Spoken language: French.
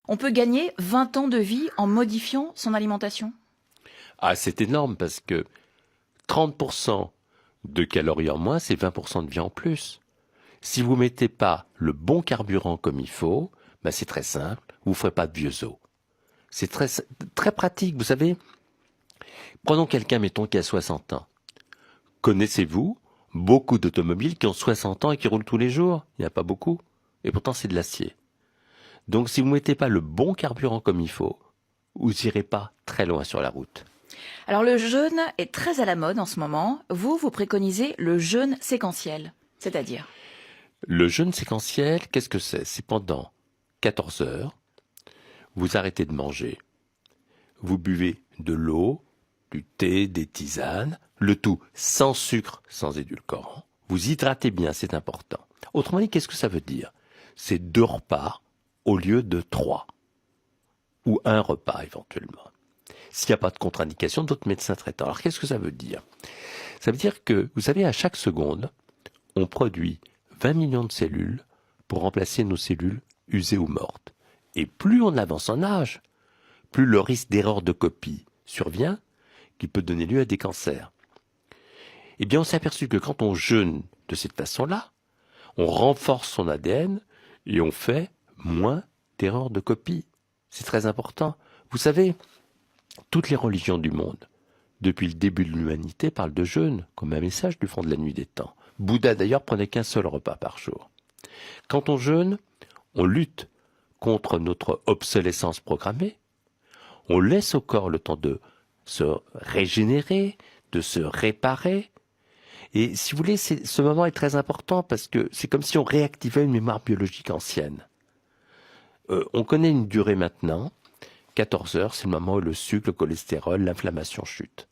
On peut gagner 20 ans de vie en modifiant son alimentation? Ah, c'est énorme parce que 30% de calories en moins, c'est 20% de vie en plus. Si vous mettez pas le bon carburant comme il faut, ben c'est très simple, vous ne ferez pas de vieux os. C'est très, très pratique, vous savez. Prenons quelqu'un, mettons, qui a 60 ans. Connaissez-vous beaucoup d'automobiles qui ont 60 ans et qui roulent tous les jours? Il n'y en a pas beaucoup. Et pourtant, c'est de l'acier. Donc, si vous ne mettez pas le bon carburant comme il faut, vous n'irez pas très loin sur la route. Alors le jeûne est très à la mode en ce moment. Vous préconisez le jeûne séquentiel, c'est-à-dire? Le jeûne séquentiel, qu'est-ce que c'est? C'est pendant 14 heures, vous arrêtez de manger, vous buvez de l'eau, du thé, des tisanes, le tout sans sucre, sans édulcorant. Vous hydratez bien, c'est important. Autrement dit, qu'est-ce que ça veut dire? C'est 2 repas au lieu de 3. Ou un repas éventuellement. S'il n'y a pas de contre-indication, d'autres médecins traitants. Alors qu'est-ce que ça veut dire? Ça veut dire que, vous savez, à chaque seconde, on produit 20 millions de cellules pour remplacer nos cellules usées ou mortes. Et plus on avance en âge, plus le risque d'erreur de copie survient, qui peut donner lieu à des cancers. Eh bien, on s'est aperçu que quand on jeûne de cette façon-là, on renforce son ADN et on fait moins d'erreurs de copie. C'est très important. Vous savez, toutes les religions du monde, depuis le début de l'humanité, parlent de jeûne comme un message du fond de la nuit des temps. Bouddha d'ailleurs prenait qu'un seul repas par jour. Quand on jeûne, on lutte contre notre obsolescence programmée. On laisse au corps le temps de se régénérer, de se réparer. Et si vous voulez, ce moment est très important parce que c'est comme si on réactivait une mémoire biologique ancienne. On connaît une durée maintenant, 14 heures, c'est le moment où le sucre, le cholestérol, l'inflammation chute.